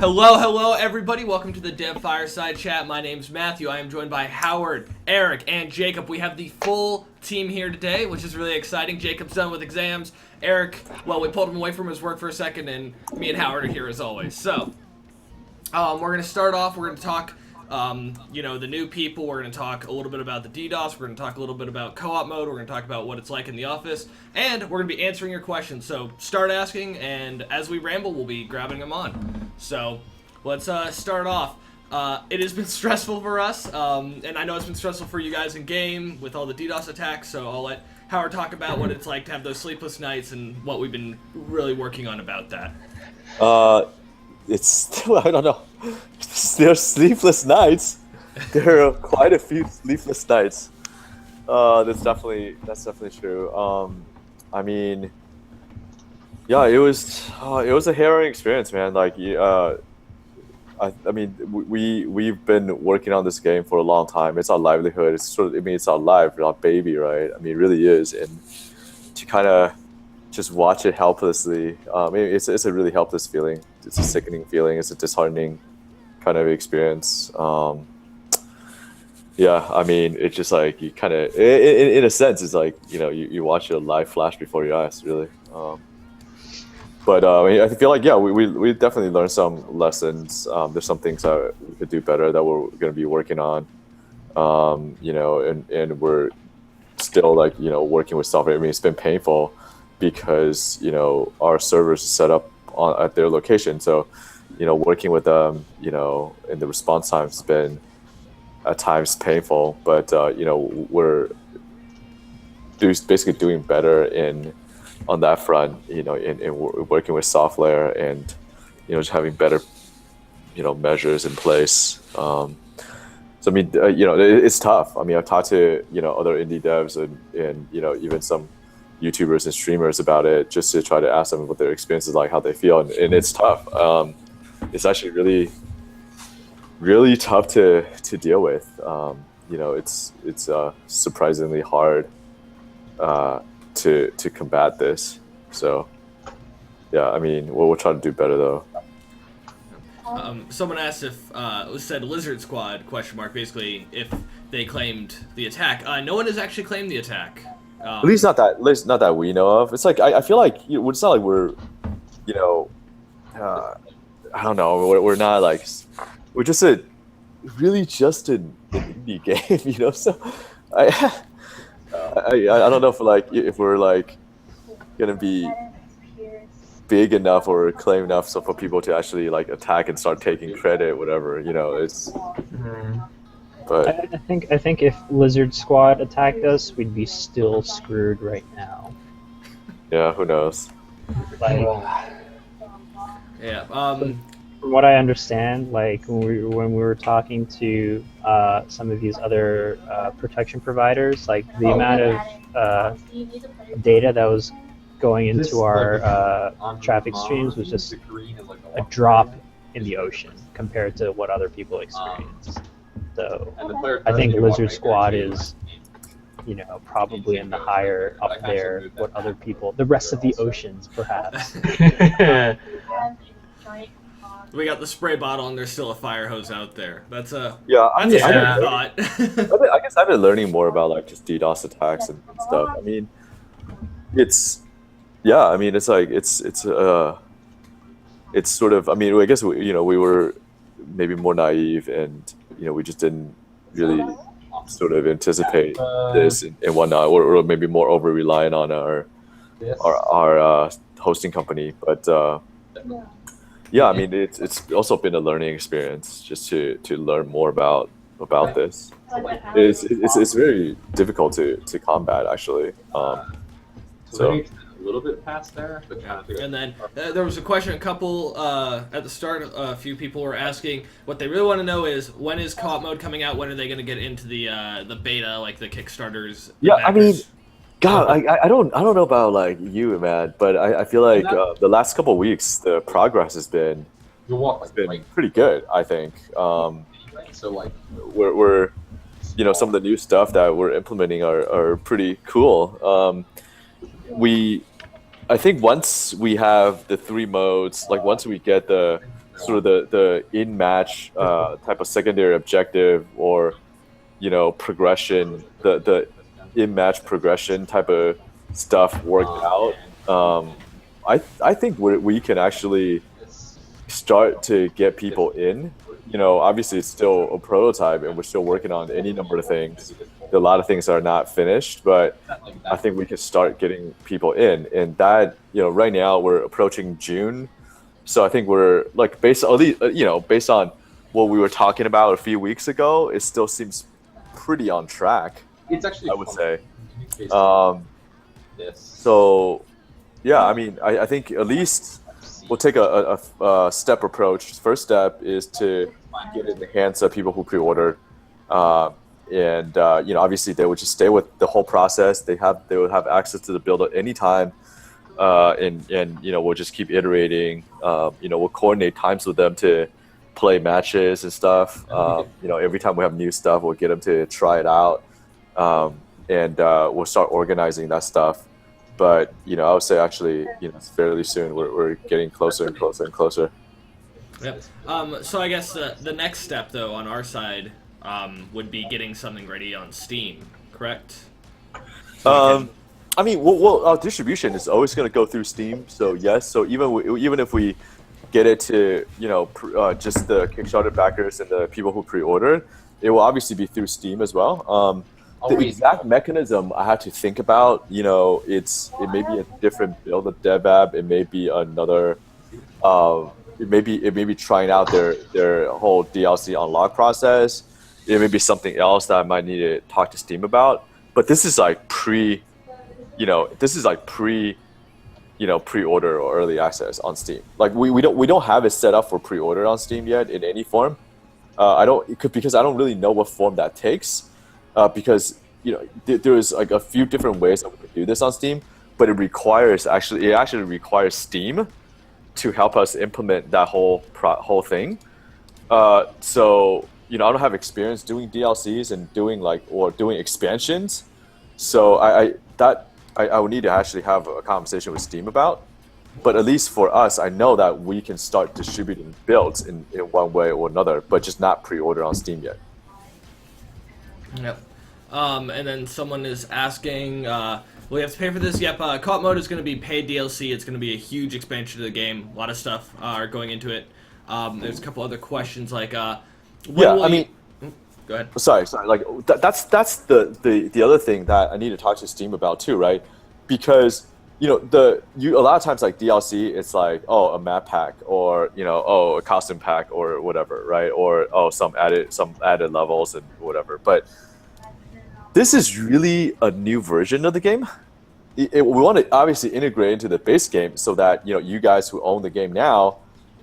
Hello, everybody. Welcome to the Dev Fireside Chat. My name's Matthew. I am joined by Howard, Eric, and Jacob. We have the full team here today, which is really exciting. Jacob's done with exams. Eric, well, we pulled him away from his work for a second, and me and Howard are here as always. So, we're going to start off. We're going to talk, the new people. We're going to talk a little bit about the DDoS. We're going to talk a little bit about CoOp Mode. We're going to talk about what it's like in the office. And we're going to be answering your questions. So start asking, and as we ramble, we'll be grabbing them on. So let's start off. It has been stressful for us, and I know it's been stressful for you guys in game with all the DDoS attacks. So I'll let Howard talk about what it's like to have those sleepless nights and what we've been really working on about that. It's still, I don't know. There's sleepless nights. There are quite a few sleepless nights. That's definitely true. I mean, yeah, it was a harrowing experience, man. Like, I mean, we've been working on this game for a long time. It's our livelihood. It's our life, our baby, right? I mean, it really is. And to kind of just watch it helplessly, it's a really helpless feeling. It's a sickening feeling. It's a disheartening kind of experience. Yeah, I mean, it's just like you kind of, in a sense, it's like, you watch your life flash before your eyes, really. But I feel like, yeah, we definitely learned some lessons. There's some things that we could do better that we're going to be working on. And we're still working with software. I mean, it's been painful because our servers are set up at their location. So, working with them, and the response time has been at times painful. But we're basically doing better on that front, in working with software and, just having better, measures in place. So, I mean, it's tough. I mean, I've talked to, other indie devs and even some YouTubers and streamers about it just to try to ask them what their experience is like, how they feel. And it's tough. It's actually really, really tough to deal with. It's surprisingly hard to combat this. So, yeah, I mean, we'll try to do better though. Someone asked if said Lizard Squad ? Basically, if they claimed the attack. No one has actually claimed the attack. At least not that we know of. It's like I feel like it's not like we're, I don't know. We're not like, we're just an indie game, So I don't know if we're like gonna be big enough or claim enough so for people to actually like attack and start taking credit, whatever. It's. But I think if Lizard Squad attacked us, we'd be still screwed right now. Yeah, who knows? Like, yeah. From what I understand, like when we were talking to some of these other protection providers, like the amount of data that was going into our traffic streams was just a drop in the ocean compared to what other people experienced. So I think Lizard Squad is, probably in the higher up there. What other people, the rest of the oceans, perhaps. We got the spray bottle, and there's still a fire hose out there. That's a I thought. I guess I've been learning more about like just DDoS attacks and stuff. I mean, it's like it's sort of. I mean, I guess we were maybe more naive and we just didn't really sort of anticipate this and whatnot, or maybe more over reliant on our hosting company. But yeah, I mean it's also been a learning experience just to learn more about this. It's very difficult to combat actually. So. A little bit past there, but and then there was a question. A couple at the start, a few people were asking. What they really want to know is when is CoOp Mode coming out? When are they going to get into the beta, like the Kickstarters? Yeah, I mean, God, I don't know about like you, man, but I feel like the last couple of weeks the progress has been pretty good. I think. So like we're some of the new stuff that we're implementing are pretty cool. I think once we have the 3 modes, like once we get the sort of the in-match type of secondary objective or progression, the in-match progression type of stuff worked out, I think we can actually start to get people in. Obviously it's still a prototype and we're still working on any number of things. A lot of things are not finished, but I think we can start getting people in. And that, right now we're approaching June. So I think we're like based on what we were talking about a few weeks ago, it still seems pretty on track. It's actually I would say. Yes. So yeah, I mean, I think at least we'll take a step approach. First step is to get in the hands of people who pre-ordered, and obviously they would just stay with the whole process. They would have access to the build at any time, and we'll just keep iterating. We'll coordinate times with them to play matches and stuff. Every time we have new stuff, we'll get them to try it out, and we'll start organizing that stuff. But I would say actually, fairly soon we're getting closer and closer and closer. Yep. So I guess the next step though on our side would be getting something ready on Steam, correct? I mean, our distribution is always going to go through Steam, so yes. So even if we get it to just the Kickstarter backers and the people who pre-ordered, it will obviously be through Steam as well. The exact mechanism I had to think about, it may be a different build of Dev App. It may be another, it may be trying out their whole DLC unlock process. It may be something else that I might need to talk to Steam about. But this is like pre-order or early access on Steam. Like we don't have it set up for pre-order on Steam yet in any form. Because I don't really know what form that takes. Because there's like a few different ways that we can do this on Steam, but it actually requires Steam to help us implement that whole thing. So I don't have experience doing DLCs and doing expansions, so I would need to actually have a conversation with Steam about. But at least for us, I know that we can start distributing builds in one way or another, but just not pre-order on Steam yet. Yep. And then someone is asking, will we have to pay for this? Yep, CoOp Mode is going to be paid DLC. It's going to be a huge expansion to the game. A lot of stuff are going into it. There's a couple other questions like, I mean, go ahead. Sorry. Like that's the other thing that I need to talk to Steam about too, right? Because a lot of times like DLC, it's like a map pack or a costume pack or whatever, right? Or some added levels and whatever. But this is really a new version of the game. We want to obviously integrate into the base game so that you guys who own the game now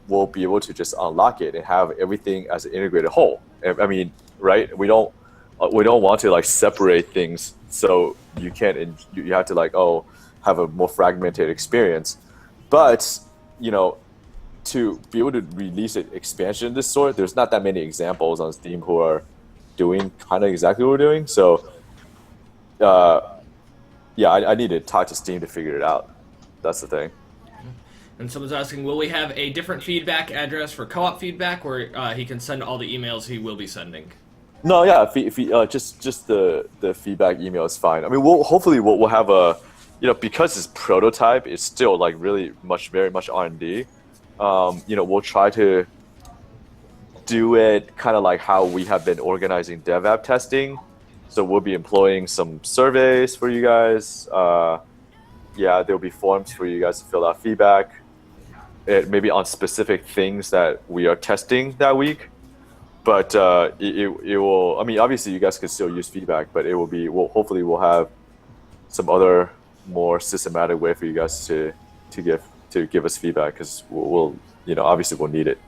will be able to just unlock it and have everything as an integrated whole. I mean, right? We don't want to like separate things so you can't. You have to like have a more fragmented experience. But to be able to release an expansion of this sort, there's not that many examples on Steam who are doing kind of exactly what we're doing. So I need to talk to Steam to figure it out. That's the thing. And someone's asking, will we have a different feedback address for co-op feedback where he can send all the emails he will be sending? No, yeah, just the feedback email is fine. I mean, we'll have a, because it's prototype, it's still like really very much R&D. We'll try to do it kind of like how we have been organizing dev app testing. So we'll be employing some surveys for you guys. There'll be forms for you guys to fill out feedback. Maybe on specific things that we are testing that week. But it will, I mean, obviously you guys can still use feedback, but it will be, hopefully we'll have some other more systematic way for you guys to give us feedback, because we'll obviously we'll need it.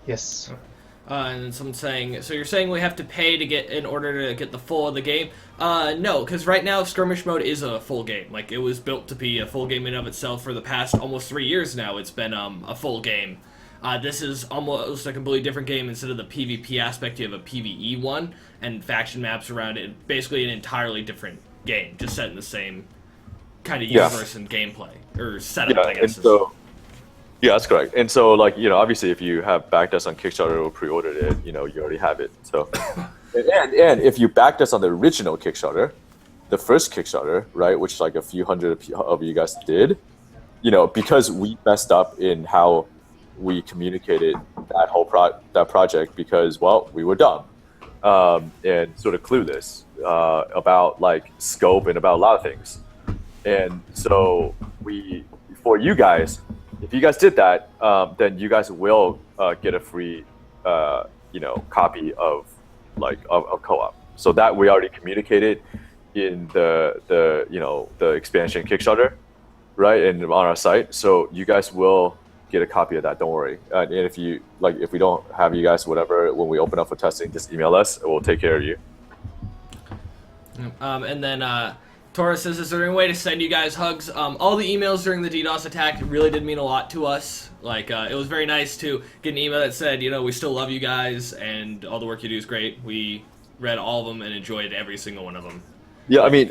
Yes. And then someone's saying, so you're saying we have to pay to get in order to get the full of the game? No, because right now skirmish mode is a full game. Like, it was built to be a full game in of itself for the past almost 3 years now. It's been a full game. This is almost a completely different game. Instead of the PvP aspect, you have a PvE one and faction maps around it. Basically an entirely different game, just set in the same kind of universe and gameplay or setup, I guess. And so Yeah, that's correct. And so, like, obviously, if you have backed us on Kickstarter or pre-ordered it, you already have it. So, and if you backed us on the original Kickstarter, the first Kickstarter, right, which like a few hundred of you guys did, because we messed up in how we communicated that whole project because, well, we were dumb and sort of clueless about like scope and about a lot of things. And so for you guys, if you guys did that, then you guys will get a free, copy of CoOp. So that we already communicated in the expansion Kickstarter, right, and on our site. So you guys will get a copy of that. Don't worry. And if we don't have you guys, whatever, when we open up for testing, just email us. And we'll take care of you. And then Taurus says, is there any way to send you guys hugs? All the emails during the DDoS attack really did mean a lot to us. Like, it was very nice to get an email that said, we still love you guys and all the work you do is great. We read all of them and enjoyed every single one of them. Yeah, I mean,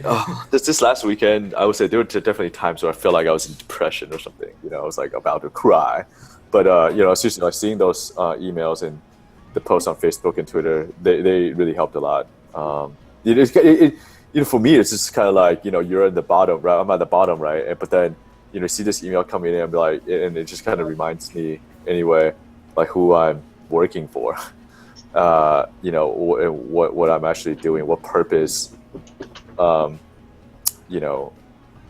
this last weekend, I would say there were definitely times where I felt like I was in depression or something. I was like about to cry. But, seriously, like seeing those emails and the posts on Facebook and Twitter, they really helped a lot. For me, it's just kind of like, you're at the bottom, right? I'm at the bottom, right? But then, see this email coming in and be like, and it just kind of reminds me anyway, like who I'm working for, what I'm actually doing, what purpose,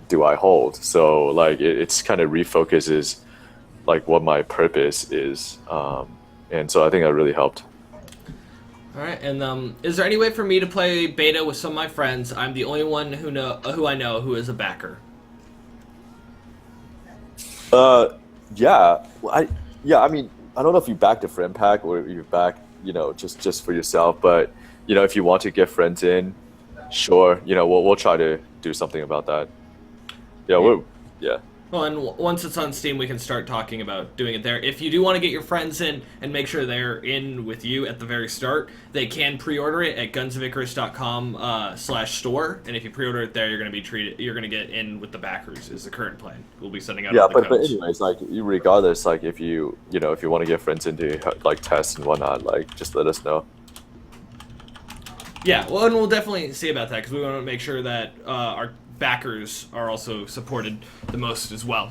do I hold? So like, it's kind of refocuses like what my purpose is. And so I think that really helped. All right, and is there any way for me to play beta with some of my friends? I'm the only one who I know who is a backer. Yeah. I mean, I don't know if you backed a friend pack or you back, just for yourself. But if you want to get friends in, sure. We'll try to do something about that. Yeah. Well, and once it's on Steam, we can start talking about doing it there. If you do want to get your friends in and make sure they're in with you at the very start, they can pre-order it at gunsoficarus.com/store. And if you pre-order it there, you're going to be treated. You're going to get in with the backers. Is the current plan. We'll be sending out. Yeah, all the but codes. anyways, like regardless, like if you want to get friends into like tests and whatnot, like just let us know. Yeah, well, and we'll definitely see about that because we want to make sure that our backers are also supported the most as well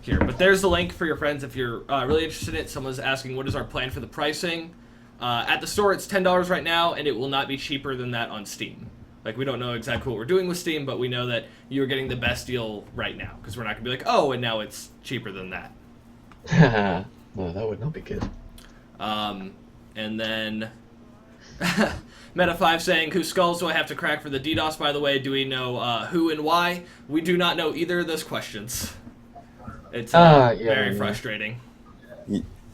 here. But there's the link for your friends if you're really interested in it. Someone's asking, what is our plan for the pricing? At the store, it's $10 right now, and it will not be cheaper than that on Steam. Like, we don't know exactly what we're doing with Steam, but we know that you're getting the best deal right now because we're not going to be like, oh, and now it's cheaper than that. No, that would not be good. And then Meta5 saying, whose skulls do I have to crack for the DDoS, by the way? Do we know who and why? We do not know either of those questions. It's very frustrating.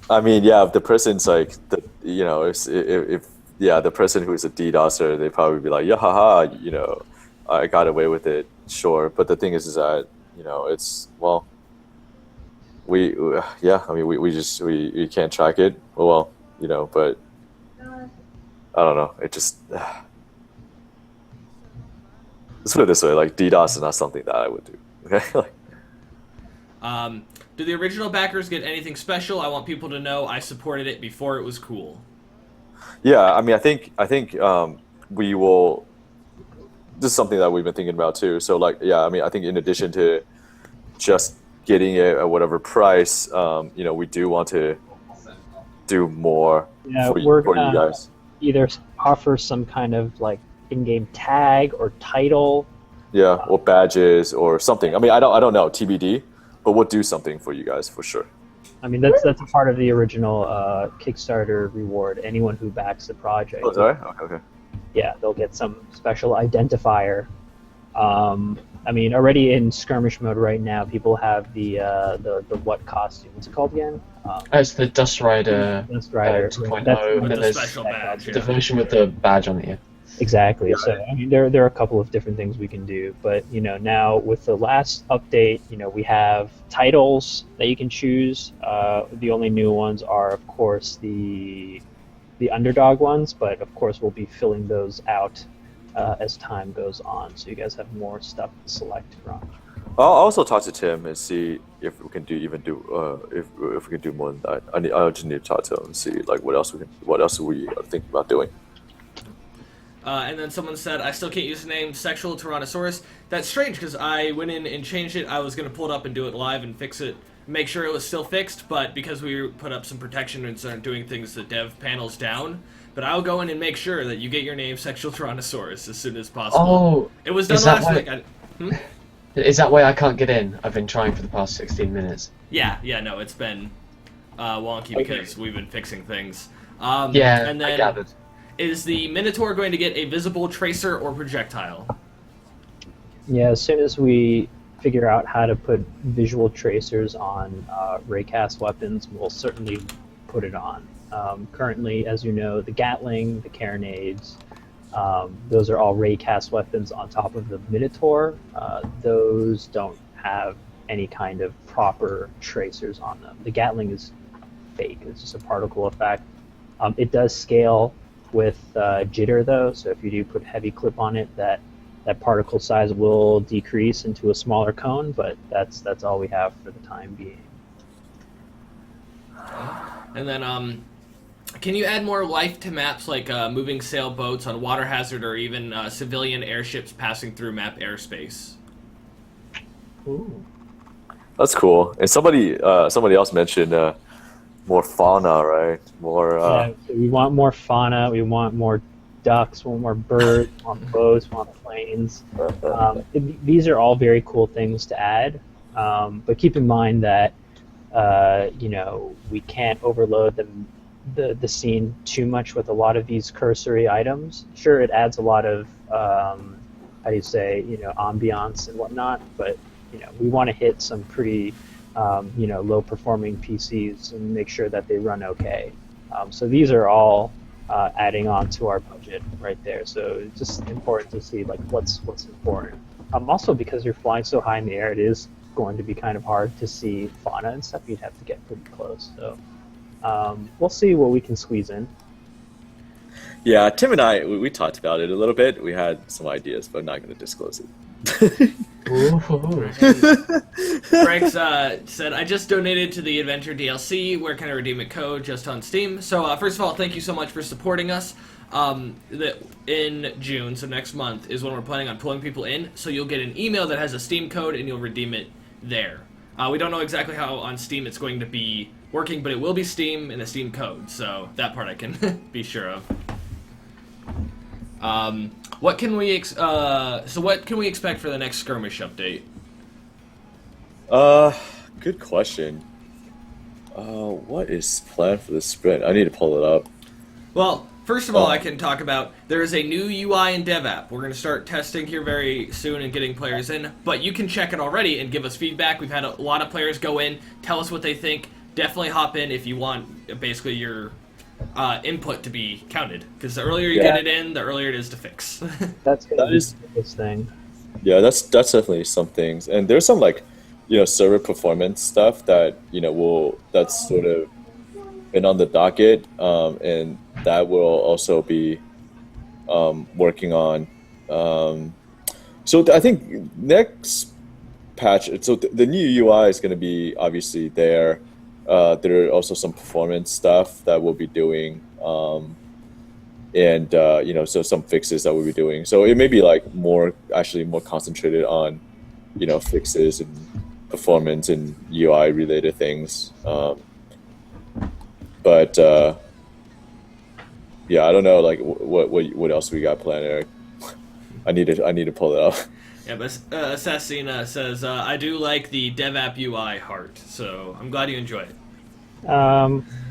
I mean, yeah, if the person's like, if the person who is a DDoSer, they probably be like, yeah, haha, I got away with it, sure. But the thing is that, it's, well, we can't track it. Well, but I don't know. It just, let's put it this way, like DDoS is not something that I would do. Okay. Do the original backers get anything special? I want people to know I supported it before it was cool. Yeah, I mean, I think we will. This is something that we've been thinking about too. So, like, yeah, I mean, I think in addition to just getting it at whatever price, we do want to do more for you guys. Either offer some kind of like in-game tag or title. Yeah, or badges or something. I mean, I don't know, TBD, but we'll do something for you guys for sure. I mean, that's a part of the original Kickstarter reward. Anyone who backs the project. Oh, sorry? Okay. Yeah, they'll get some special identifier. I mean, already in skirmish mode right now, people have the what costume? What's it called again? It's the Dust Rider, Dust Rider 2.0, and the there's special badge. the version with the badge on it. Exactly. So I mean, there are a couple of different things we can do, but now with the last update, we have titles that you can choose. The only new ones are, of course, the underdog ones, but of course we'll be filling those out as time goes on, so you guys have more stuff to select from. I'll also talk to Tim and see if we can if we can do more than that. I just need to talk to him and see like what else we are thinking about doing. And then someone said, I still can't use the name Sexual Tyrannosaurus. That's strange, because I went in and changed it. I was going to pull it up and do it live and fix it, make sure it was still fixed, but because we put up some protection and started doing things, the dev panel's down. But I'll go in and make sure that you get your name Sexual Tyrannosaurus as soon as possible. Oh, it was done is that last why- week. Is that why I can't get in? I've been trying for the past 16 minutes. Yeah, no, it's been wonky because we've been fixing things. Yeah, and I then, gathered. is the Minotaur going to get a visible tracer or projectile? Yeah, as soon as we figure out how to put visual tracers on raycast weapons, we'll certainly put it on. Currently, as you know, the Gatling, the Carronades, those are all raycast weapons on top of the Minotaur. Those don't have any kind of proper tracers on them. The Gatling is fake. It's just a particle effect. It does scale with jitter, though, so if you do put heavy clip on it, that particle size will decrease into a smaller cone, but that's all we have for the time being. And then, can you add more life to maps like moving sailboats on water hazard or even civilian airships passing through map airspace? Ooh. That's cool. And somebody else mentioned more fauna, right? More. Yeah, so we want more fauna. We want more ducks. We want more birds. We want boats. We want planes. These are all very cool things to add. But keep in mind that we can't overload the scene too much with a lot of these cursory items. Sure, it adds a lot of ambiance and whatnot, but we want to hit some pretty low performing PCs and make sure that they run okay. So these are all adding on to our budget right there. So it's just important to see like what's important. Also, because you're flying so high in the air, it is going to be kind of hard to see fauna and stuff. You'd have to get pretty close. So we'll see what we can squeeze in. Yeah, Tim and I we talked about it a little bit. We had some ideas, but I'm not going to disclose it. Greg's said, I just donated to the Adventure DLC. Where can I redeem a code? Just on Steam. So first of all, thank you so much for supporting us. In June, so next month, is when we're planning on pulling people in. So you'll get an email that has a Steam code, and you'll redeem it there. We don't know exactly how on Steam it's going to be working, but it will be Steam and a Steam code. So that part I can be sure of. What can we expect for the next skirmish update? Good question. What is planned for the sprint? I need to pull it up. Well, first of all, I can talk about there is a new UI and dev app. We're going to start testing here very soon and getting players in, but you can check it already and give us feedback. We've had a lot of players go in, tell us what they think. Definitely hop in if you want basically your input to be counted, because the earlier you get it in, the earlier it is to fix. That's going to be the biggest thing. Yeah, that's definitely some things, and there's some like server performance stuff that that's sort of been on the docket, and that will also be working on. So I think next patch, so the new UI is going to be obviously there. There are also some performance stuff that we'll be doing, and so some fixes that we'll be doing. So it may be like more concentrated on fixes and performance and UI related things. But yeah, I don't know like what else we got planned, Eric. I need to pull it up. Yeah, but Assassina says, I do like the dev app UI heart, so I'm glad you enjoy it.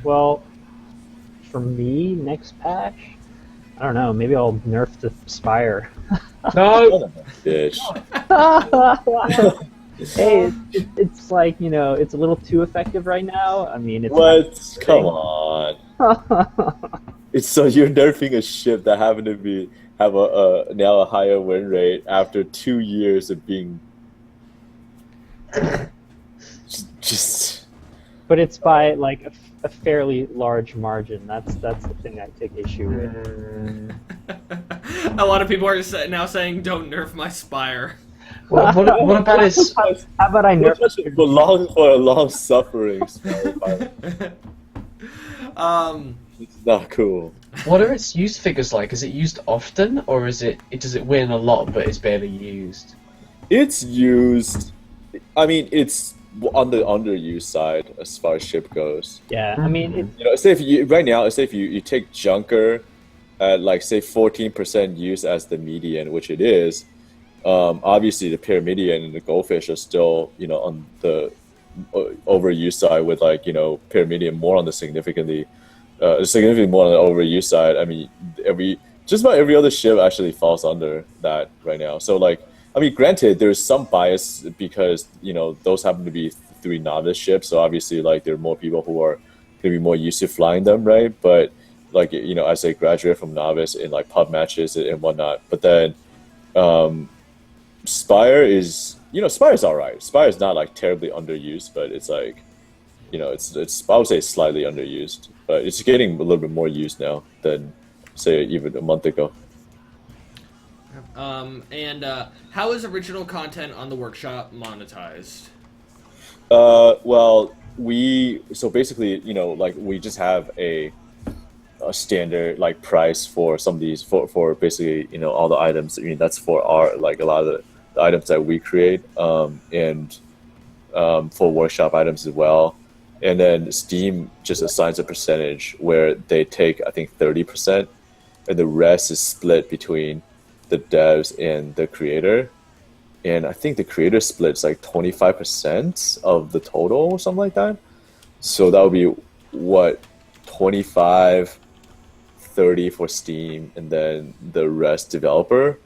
Well, for me, next patch, I don't know, maybe I'll nerf the Spire. No! Bitch. Hey, it's like, it's a little too effective right now. I mean, it's What? Come on. It's so you're nerfing a ship that happened to have now a higher win rate after 2 years of being just. But it's by like a fairly large margin. That's the thing I take issue with. A lot of people are now saying, "Don't nerf my Spire." What about his? How about I nerf? For a long suffering. It's not cool. What are its use figures like? Is it used often, or does it win a lot but it's barely used? It's used. I mean, it's on the underused side as far as ship goes. Yeah, I mean, You know, say if you right now, say if you take Junker at like say 14% use as the median, which it is. Obviously, the Pyramidion and the Goldfish are still, you know, on the overuse side, with like, you know, Pyramidion more on the significantly more on the overuse side. I mean, just about every other ship actually falls under that right now. So like, I mean, granted, there's some bias because, you know, those happen to be 3 novice ships, so obviously like there are more people who are going to be more used to flying them, right? But like, you know, as they graduate from novice in like pub matches and whatnot, but then Spire is, you know, Spire's all right. Spire's not like terribly underused, but it's like, you know, it's I would say slightly underused, but it's getting a little bit more used now than say even a month ago. How is original content on the workshop monetized? Well, so basically, you know, like we just have a standard like price for some of these for basically, you know, all the items. I mean, that's for our like a lot of the items that we create, and for workshop items as well. And then Steam just assigns a percentage where they take, I think, 30%, and the rest is split between the devs and the creator. And I think the creator splits like 25% of the total or something like that. So that would be what, 25, 30 for Steam, and then the rest developer.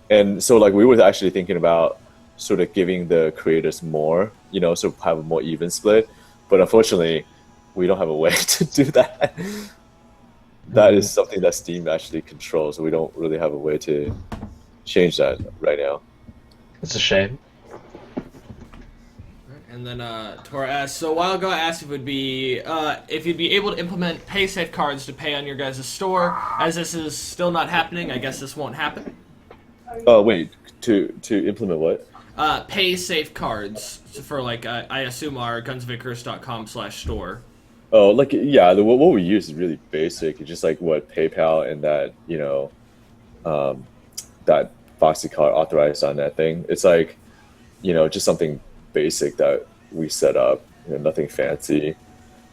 And so like we were actually thinking about sort of giving the creators more, you know, so have a more even split. But unfortunately, we don't have a way to do that. That is something that Steam actually controls, so we don't really have a way to change that right now. It's a shame. And then Tora asks, so a while ago I asked if you'd be able to implement Paysafe cards to pay on your guys' store. As this is still not happening, I guess this won't happen. Oh wait, to implement what? Paysafe cards for like I assume our gunsofIcarus.com/store. Oh, like yeah, what we use is really basic. It's just like what PayPal and that, you know, that Foxy card authorized on that thing. It's like, you know, just something basic that we set up. You know, nothing fancy.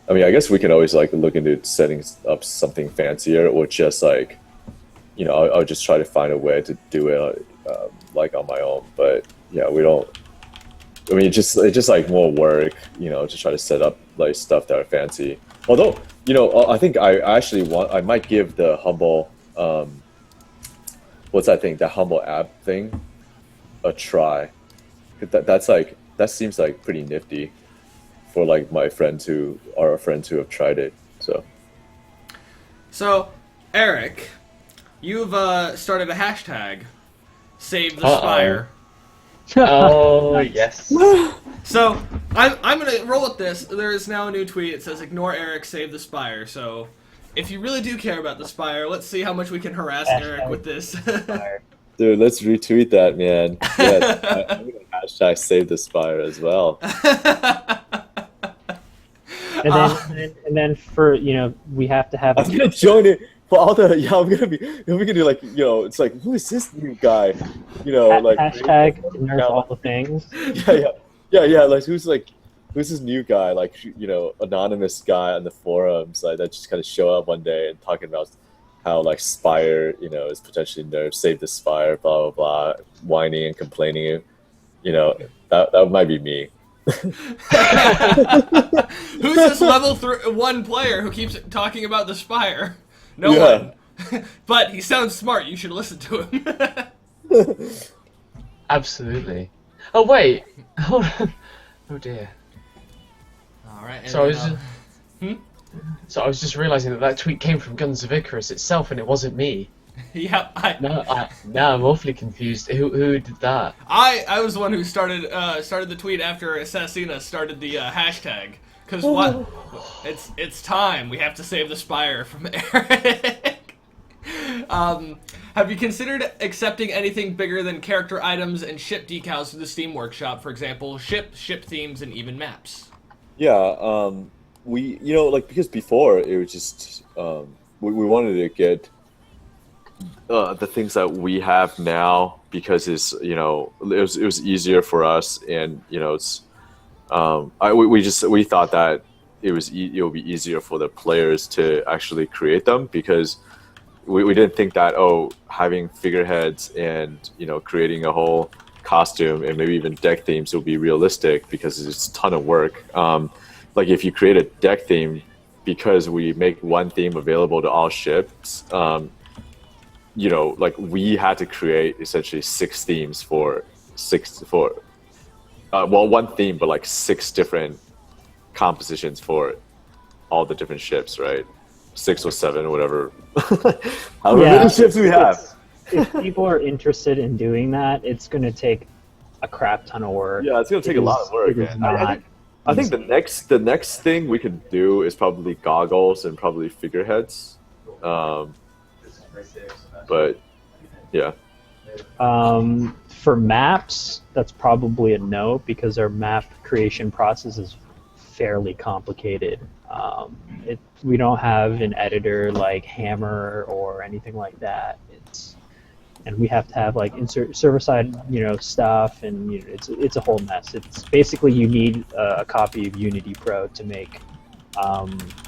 I mean, I guess we can always like look into setting up something fancier, or just like, you know, I'll just try to find a way to do it like on my own. But yeah, we don't. I mean, it's just like more work, you know, to try to set up like stuff that are fancy. Although, you know, I think I might give the Humble, what's that thing? That Humble app thing, a try. That seems like pretty nifty for like my friends who have tried it. So, Eric, you've started a hashtag, Save the Spire. Oh yes. So I'm gonna roll with this. There is now a new tweet. It says, "Ignore Eric, save the Spire." So, if you really do care about the Spire, let's see how much we can harass Eric with this. Dude, let's retweet that, man. Yeah, I'm gonna hashtag save the Spire as well. And then for, you know, we have to have. I'm gonna join it for all the. Yeah, we're gonna do like, you know, it's like, who is this new guy? You know, like hashtag nerf all the things. Yeah. Like who's this new guy? Like, you know, anonymous guy on the forums like that just kind of show up one day and talking about how like Spire, you know, is potentially nerfed. Save the Spire, blah blah blah, whining and complaining. You know, that might be me. Who's this level 1 player who keeps talking about the Spire? No one. But he sounds smart. You should listen to him. Absolutely. Oh wait. Hold on. Oh dear. All right. So I was just realizing that tweet came from Guns of Icarus itself, and it wasn't me. Yeah. Now I'm awfully confused. Who did that? I was the one who started the tweet after Assassina started the hashtag. Because what? It's time. We have to save the Spire from Eric. Have you considered accepting anything bigger than character items and ship decals through the Steam Workshop? For example, ship themes, and even maps. Yeah, we like because before it was just we wanted to get the things that we have now because it's it was easier for us, and it's we thought that it would be easier for the players to actually create them because we didn't think that having figureheads and creating a whole costume and maybe even deck themes will be realistic because it's a ton of work. Like if you create a deck theme, because we make one theme available to all ships, like we had to create essentially 6 themes for one theme, but like 6 different compositions for all the different ships, right? 6 or 7, whatever. However many ships we have. If people are interested in doing that, it's going to take a crap ton of work. Yeah, it's going to take a lot of work. I think the next thing we could do is probably goggles and probably figureheads. But yeah. For maps, that's probably a no because our map creation process is fairly complicated. We don't have an editor like Hammer or anything like that. And we have to have like server-side, stuff, and it's a whole mess. It's basically you need a copy of Unity Pro to make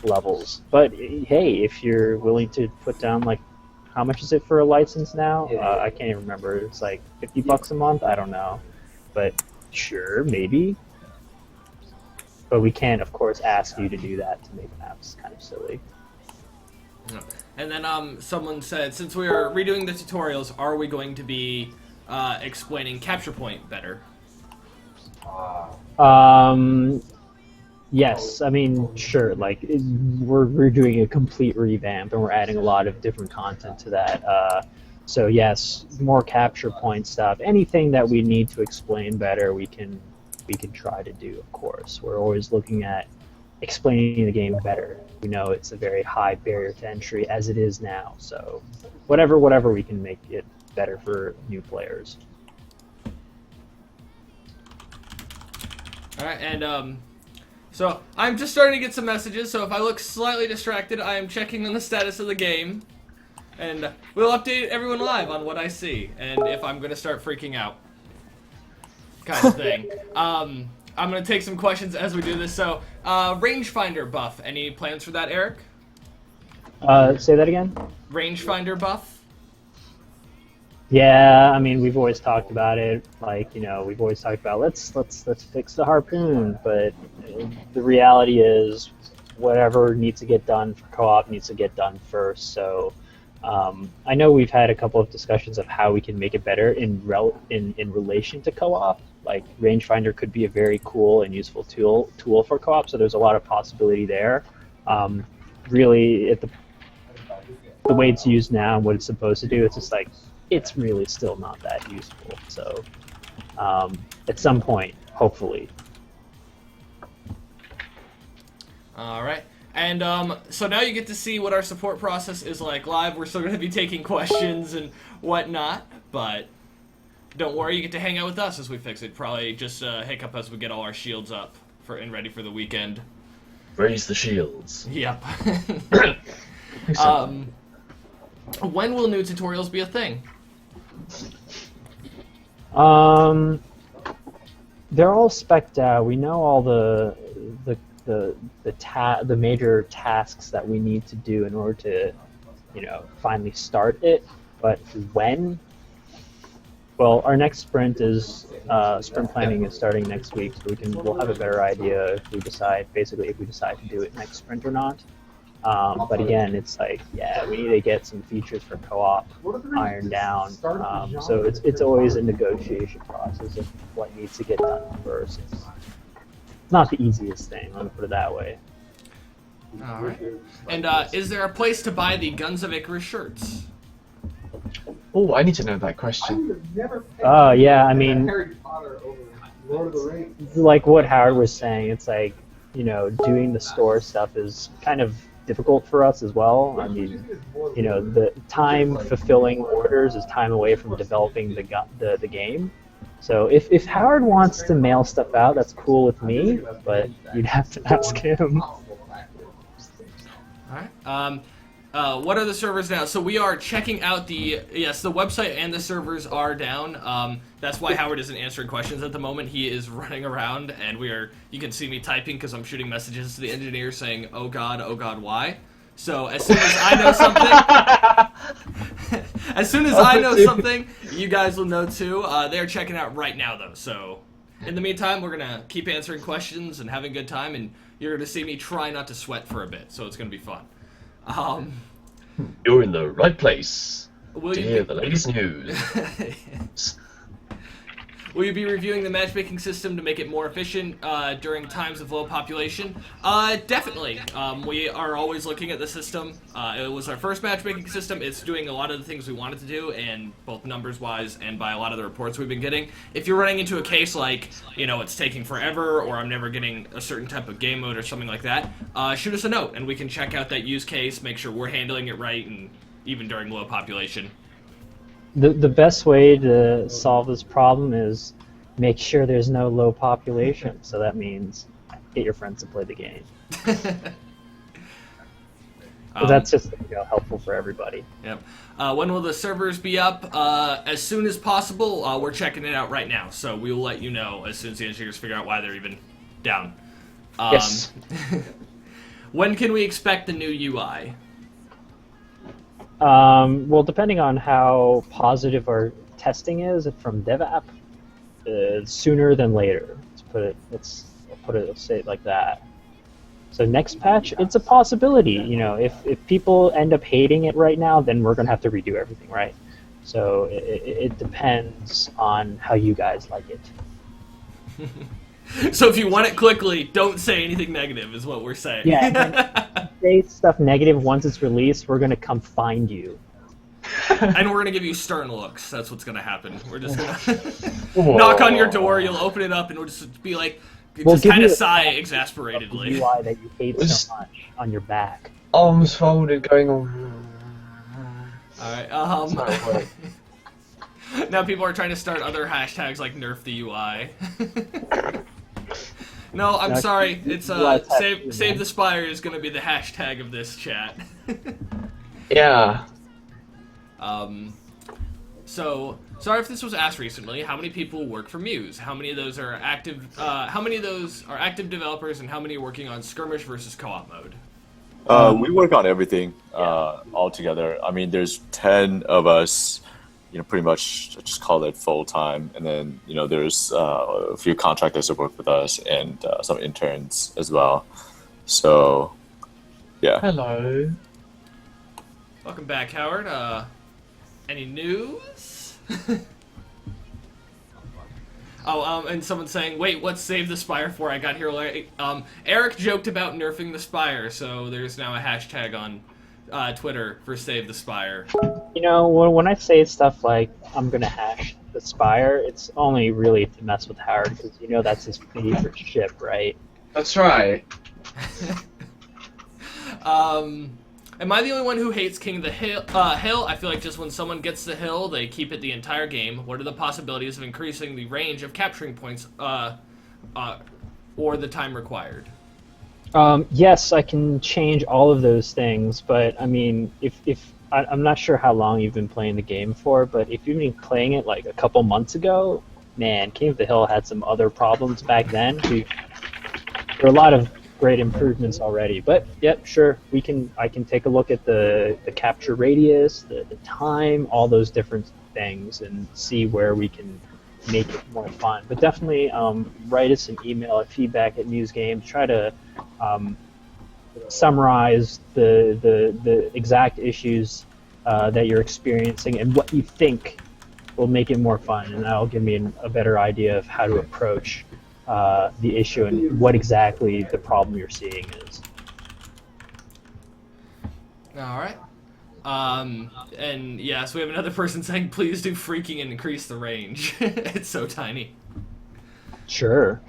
levels. But hey, if you're willing to put down like, how much is it for a license now? I can't even remember. It's like $50 a month. I don't know, but sure, maybe. But we can't, of course, ask you to do that to make maps. Kind of silly. And then someone said, since we are redoing the tutorials, are we going to be explaining capture point better? Yes, I mean, sure. Like we're doing a complete revamp, and we're adding a lot of different content to that. So yes, more capture point stuff. Anything that we need to explain better, we can try to do. Of course, we're always looking at explaining the game better. We know it's a very high barrier to entry as it is now. So whatever we can make it better for new players. All right, and so I'm just starting to get some messages. So if I look slightly distracted, I am checking on the status of the game, and we'll update everyone live on what I see and if I'm going to start freaking out, kind of thing. I'm going to take some questions as we do this. So, Rangefinder Buff. Any plans for that, Eric? Say that again? Rangefinder Buff? Yeah, I mean, we've always talked about it. Like, we've always talked about let's fix the harpoon. But the reality is, whatever needs to get done for co-op needs to get done first. So, I know we've had a couple of discussions of how we can make it better in relation to co-op. Like Rangefinder could be a very cool and useful tool for co-op, so there's a lot of possibility there. Really, the way it's used now and what it's supposed to do, it's just like, it's really still not that useful. So at some point, hopefully. All right. And so now you get to see what our support process is like live. We're still going to be taking questions and whatnot, but don't worry, you get to hang out with us as we fix it. Probably just hiccup as we get all our shields up and ready for the weekend. Raise the shields. Yep. When will new tutorials be a thing? They're all spec'd out. We know all the major tasks that we need to do in order to, finally start it. But when? Well, our next sprint sprint planning is starting next week, so we'll have a better idea if we decide to do it next sprint or not. But again, it's like, we need to get some features for co-op ironed down. So it's always a negotiation process of what needs to get done first. It's not the easiest thing, let me put it that way. All right. And is there a place to buy the Guns of Icarus shirts? Oh, I need to know that question. Yeah, I mean, like what Howard was saying, it's like, doing the store stuff is kind of difficult for us as well. I mean, you know, the time fulfilling orders is time away from developing the game. So if Howard wants to mail stuff out, that's cool with me, but you'd have to ask him. All right. What are the servers now? So we are checking out the website and the servers are down. That's why Howard isn't answering questions at the moment. He is running around, and you can see me typing because I'm shooting messages to the engineer saying, oh God, why? So as soon as I know something, you guys will know too. They're checking out right now though. So in the meantime, we're gonna keep answering questions and having a good time, and you're gonna see me try not to sweat for a bit. So it's gonna be fun. You're in the right place Will to you hear be- the latest news. Will you be reviewing the matchmaking system to make it more efficient during times of low population? Definitely. We are always looking at the system. It was our first matchmaking system. It's doing a lot of the things we wanted to do, and both numbers-wise and by a lot of the reports we've been getting. If you're running into a case like, you know, it's taking forever, or I'm never getting a certain type of game mode or something like that, shoot us a note, and we can check out that use case, make sure we're handling it right, and even during low population. The best way to solve this problem is make sure there's no low population. So that means get your friends to play the game. But that's just helpful for everybody. Yep. When will the servers be up? As soon as possible. We're checking it out right now, so we will let you know as soon as the engineers figure out why they're even down. Yes. When can we expect the new UI? Well, depending on how positive our testing is from DevApp, sooner than later. Let's say it like that. So next patch, it's a possibility. You know, if people end up hating it right now, then we're gonna have to redo everything, right? So it depends on how you guys like it. So if you want it quickly, don't say anything negative, is what we're saying. Yeah. Say stuff negative once it's released, we're gonna come find you. And we're gonna give you stern looks. That's what's gonna happen. We're just gonna knock on your door. You'll open it up, and we'll just be like, just kind of sigh exasperately. The UI that you hate so much on your back. Arms folded, going on. All right. Now people are trying to start other hashtags like nerf the UI. No, I'm sorry. It's save the Spire is gonna be the hashtag of this chat. Yeah. So sorry if this was asked recently. How many people work for Muse? How many of those are active? How many of those are active developers, and how many are working on skirmish versus co-op mode? We work on everything all together. I mean, there's 10 of us. You know, pretty much just call it full time, and then there's a few contractors that work with us and some interns as well. So, yeah. Hello. Welcome back, Howard. Any news? And someone's saying, wait, what's Save the Spire for? I got here late. Eric joked about nerfing the Spire, so there's now a hashtag on Twitter for Save the Spire. You know, when I say stuff like I'm gonna hash the Spire, it's only really to mess with Howard because that's his favorite ship, right? That's right. Am I the only one who hates King of the Hill? I feel like just when someone gets the hill, they keep it the entire game. What are the possibilities of increasing the range of capturing points, or the time required? Yes, I can change all of those things, but I mean, I'm not sure how long you've been playing the game for, but if you've been playing it like a couple months ago, man, King of the Hill had some other problems back then. There were a lot of great improvements already, but yep, sure, I can take a look at the capture radius, the time, all those different things, and see where we can make it more fun. But definitely write us an email at feedback@musegames. Try to summarize the exact issues that you're experiencing and what you think will make it more fun, and that'll give me a better idea of how to approach the issue and what exactly the problem you're seeing is. All right. And yeah, so we have another person saying, please do freaking and increase the range. It's so tiny. Sure.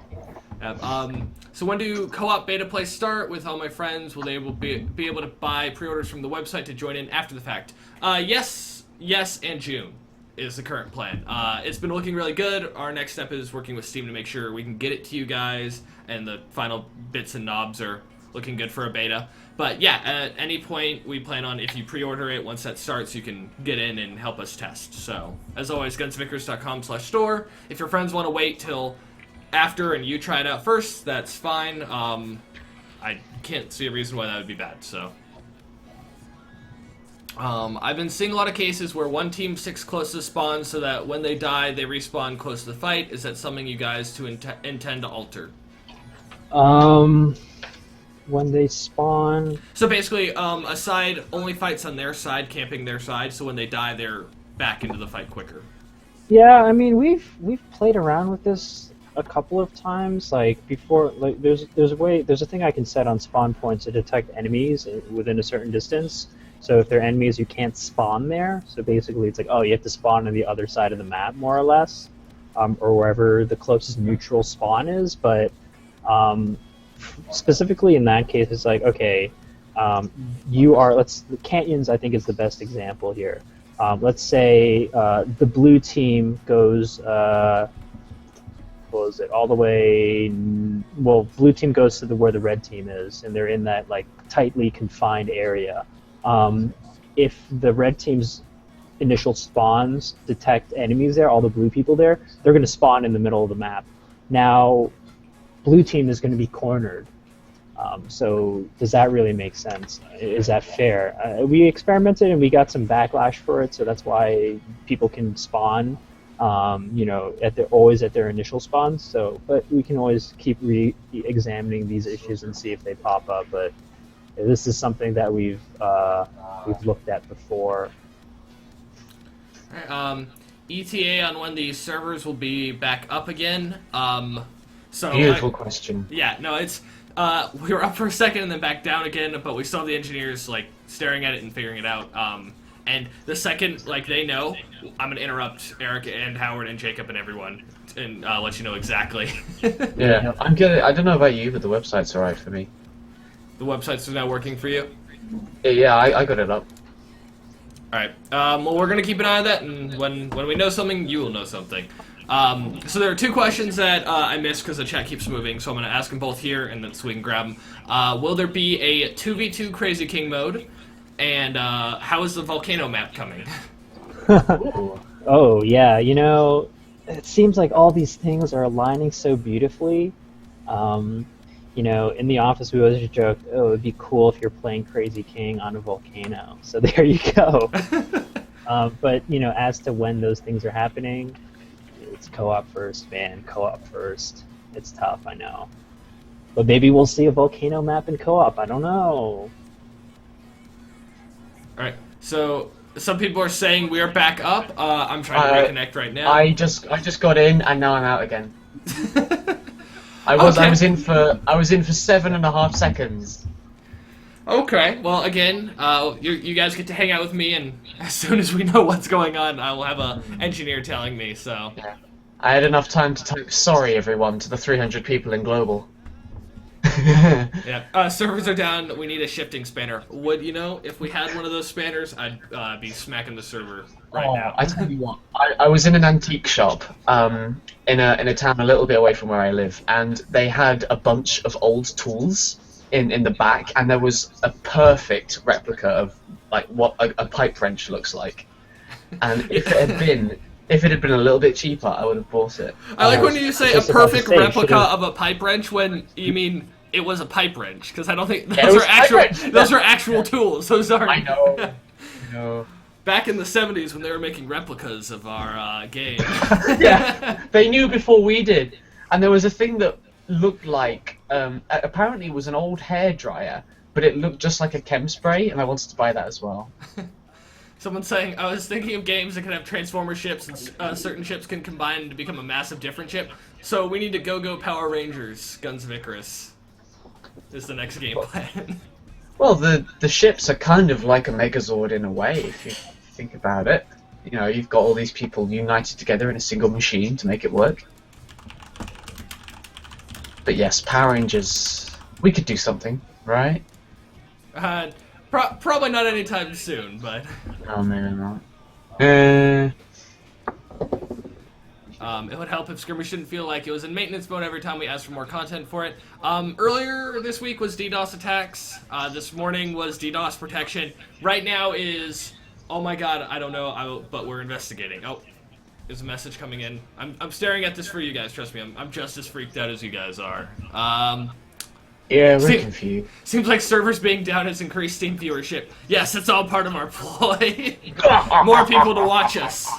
So when do co-op beta plays start with all my friends? Will they be able to buy pre-orders from the website to join in after the fact? Yes, and June is the current plan. It's been looking really good. Our next step is working with Steam to make sure we can get it to you guys, and the final bits and knobs are looking good for a beta. But yeah, at any point, we plan on, if you pre-order it, once that starts, you can get in and help us test. So, as always, gunsvickers.com/store. If your friends want to wait till after and you try it out first, that's fine. I can't see a reason why that would be bad, so. I've been seeing a lot of cases where one team sticks close to the spawn so that when they die, they respawn close to the fight. Is that something you guys intend to alter? When they spawn... So basically, a side only fights on their side, camping their side, so when they die, they're back into the fight quicker. Yeah, I mean, we've played around with this a couple of times. Like before, like there's a thing I can set on spawn points to detect enemies within a certain distance. So if they're enemies, you can't spawn there. So basically, it's like, oh, you have to spawn on the other side of the map, more or less, or wherever the closest neutral spawn is. But specifically in that case, it's like, okay, Canyons, I think, is the best example here. Let's say the blue team goes, what was it, all the way, well, blue team goes to where the red team is, and they're in that, like, tightly confined area. If the red team's initial spawns detect enemies there, all the blue people there, they're going to spawn in the middle of the map. Now, blue team is going to be cornered. So does that really make sense? Is that fair? We experimented and we got some backlash for it, so that's why people can spawn, always at their initial spawns. So, but we can always keep re-examining these issues and see if they pop up. But this is something that we've looked at before. ETA on when these servers will be back up again. Beautiful question. Yeah, no, it's we were up for a second and then back down again, but we still have the engineers like staring at it and figuring it out. And the second they know, I'm gonna interrupt Eric and Howard and Jacob and everyone and let you know exactly. Yeah, I'm good. I don't know about you, but the website's alright for me. The website's now working for you? Yeah, I got it up. Alright, well, we're going to keep an eye on that, and when we know something, you will know something. So there are two questions that I missed because the chat keeps moving, so I'm going to ask them both here, and then so we can grab them. Will there be a 2v2 Crazy King mode? And how is the volcano map coming? Oh, yeah, it seems like all these things are aligning so beautifully. In the office, we always joked, oh, it would be cool if you're playing Crazy King on a volcano. So there you go. But, as to when those things are happening, it's co-op first, man. Co-op first. It's tough, I know. But maybe we'll see a volcano map in co-op. I don't know. Alright, so some people are saying we are back up. I'm trying to reconnect right now. I just got in, and now I'm out again. I was in for 7.5 seconds. Okay, well, again, you guys get to hang out with me, and as soon as we know what's going on, I will have an engineer telling me, so... Yeah. I had enough time to type sorry, everyone, to the 300 people in Global. Yeah, servers are down, we need a shifting spanner. If we had one of those spanners, I'd be smacking the server right now. I tell you what, I was in an antique shop, in a town a little bit away from where I live, and they had a bunch of old tools in the back, and there was a perfect replica of what a pipe wrench looks like. And if it had been a little bit cheaper, I would have bought it. I like when you say a perfect replica of a pipe wrench when you mean it was a pipe wrench, because I don't think those are actual tools. Those aren't. I know. No. Back in the 70s when they were making replicas of our game. Yeah, they knew before we did. And there was a thing that looked like, apparently it was an old hairdryer, but it looked just like a chem spray, and I wanted to buy that as well. Someone's saying, I was thinking of games that can have Transformer ships, and certain ships can combine to become a massive different ship. So we need to go Power Rangers, Guns of Icarus. Is the next game plan. Well, the ships are kind of like a Megazord in a way, if you think about it. You've got all these people united together in a single machine to make it work. But yes, Power Rangers. We could do something, right? Probably not anytime soon, but No, maybe not. it would help if Skirmish didn't feel like it was in maintenance mode every time we asked for more content for it. Earlier this week was DDoS attacks. This morning was DDoS protection. Right now is, oh my god, I don't know, but we're investigating. Oh, there's a message coming in. I'm staring at this for you guys, trust me. I'm just as freaked out as you guys are. Yeah, we're confused. Seems like servers being down has increased Steam viewership. Yes, it's all part of our ploy. More people to watch us.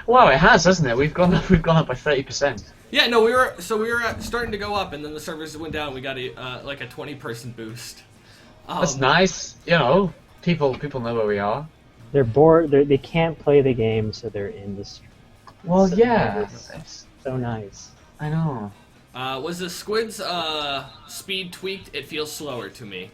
Wow, it has, hasn't it? We've gone up by 30%. Yeah, no, we were starting to go up, and then the servers went down. And we got like a 20-person boost. That's nice. You know, people know where we are. They're bored. They can't play the game, so they're in the stream. Well, So yeah. nice. So nice. I know. Was the Squids speed tweaked? It feels slower to me.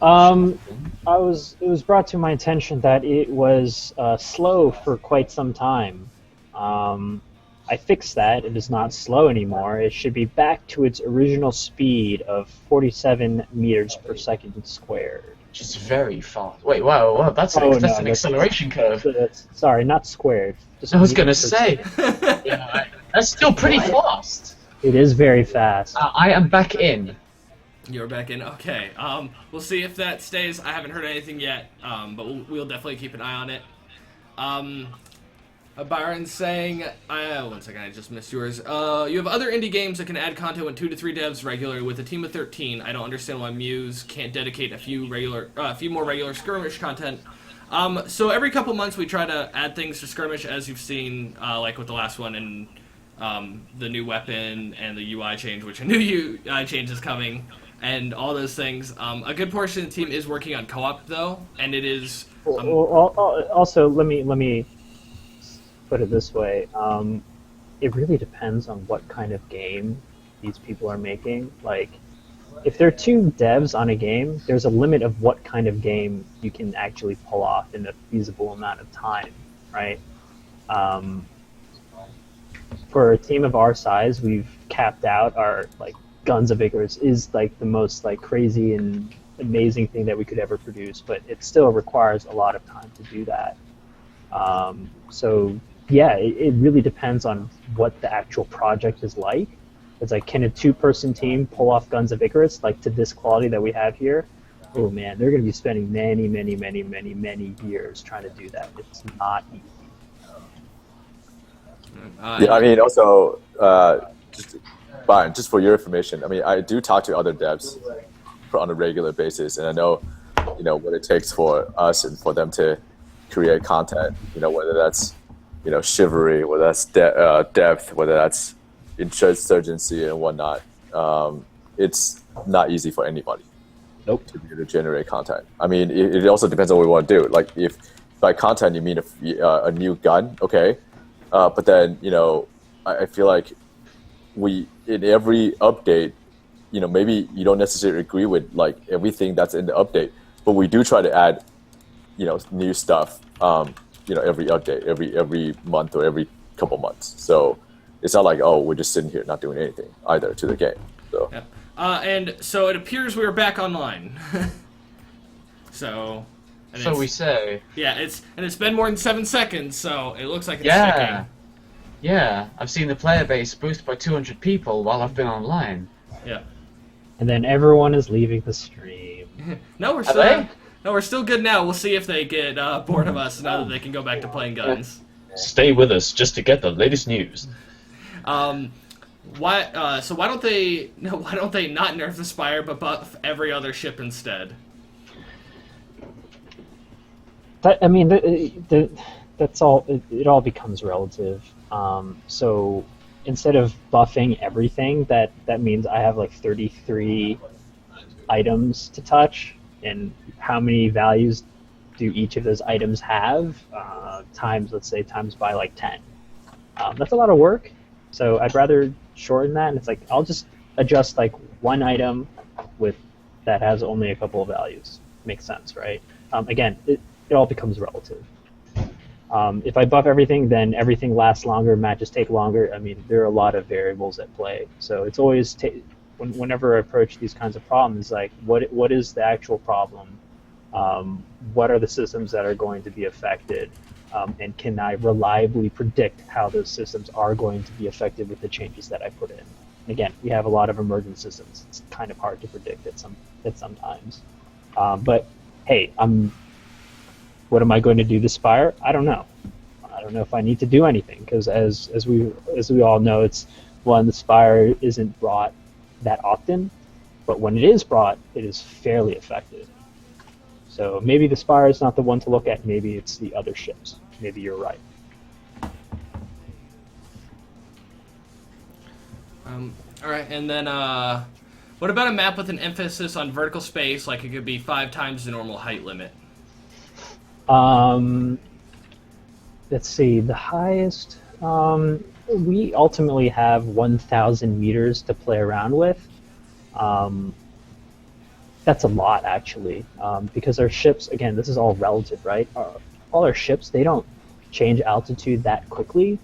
It was brought to my attention that it was slow for quite some time. I fixed that. It is not slow anymore. It should be back to its original speed of 47 meters per second squared. Which is very fast. Wait, wow, that's an acceleration curve. Sorry, not squared. Just I was gonna meters per say. second. Yeah, that's still pretty fast. It is very fast. I am back in. You're back in. Okay. We'll see if that stays. I haven't heard anything yet, but we'll definitely keep an eye on it. Byron's saying, one second, I just missed yours. You have other indie games that can add content with 2 to 3 devs regularly. With a team of 13, I don't understand why Muse can't dedicate a few more regular skirmish content. So every couple months we try to add things to skirmish, as you've seen, like with the last one, and the new weapon and the UI change, which a new UI change is coming, and all those things. A good portion of the team is working on co-op though, and it is. Also, let me put it this way. It really depends on what kind of game these people are making. Like, if there are 2 devs on a game, there's a limit of what kind of game you can actually pull off in a feasible amount of time, right? For a team of our size, we've capped out our Guns of Icarus is like the most crazy and amazing thing that we could ever produce, but it still requires a lot of time to do that. So yeah, it really depends on what the actual project is like. It's like, can a 2-person team pull off Guns of Icarus to this quality that we have here? Oh man, they're going to be spending many years trying to do that. It's not easy. Yeah, I mean, also, just for your information, I mean, I do talk to other devs on a regular basis, and I know, what it takes for us and for them to create content. Whether that's, chivalry, whether that's depth, whether that's insurgency and whatnot. It's not easy for anybody. Nope. To be able to generate content. I mean, it also depends on what we want to do. Like, if by content you mean a new gun, okay, but then I feel like in every update, maybe you don't necessarily agree with everything that's in the update, but we do try to add new stuff every update, every month or every couple months. So it's not like, oh, we're just sitting here not doing anything either to the game. So yeah. And so it appears we are back online. So we say. Yeah, it's been more than 7 seconds, so it looks like it's sticking. Yeah, I've seen the player base boost by 200 people while I've been online. Yeah. And then everyone is leaving the stream. No, we're still good now. We'll see if they get bored of us now that they can go back to playing guns. Stay with us just to get the latest news. So why don't they not nerf the Spire but buff every other ship instead? That's all. It all becomes relative. So instead of buffing everything, that means I have 33 items to touch, and how many values do each of those items have? Let's say times by 10. That's a lot of work. So I'd rather shorten that, and it's I'll just adjust one item that has only a couple of values. Makes sense, right? Again, it all becomes relative. If I buff everything, then everything lasts longer, matches take longer. I mean, there are a lot of variables at play. So it's always, whenever I approach these kinds of problems, like what is the actual problem? What are the systems that are going to be affected? And can I reliably predict how those systems are going to be affected with the changes that I put in? And again, we have a lot of emergent systems. It's kind of hard to predict at sometimes. But hey, what am I going to do to Spire? I don't know. I don't know if I need to do anything, because as we all know, it's one, the Spire isn't brought that often, but when it is brought, it is fairly effective. So maybe the Spire is not the one to look at. Maybe it's the other ships. Maybe you're right. All right, and then what about a map with an emphasis on vertical space, like it could be 5 times the normal height limit? Let's see, the highest, we ultimately have 1,000 meters to play around with. That's a lot, actually, because our ships, again, this is all relative, right? All our ships, they don't change altitude that quickly.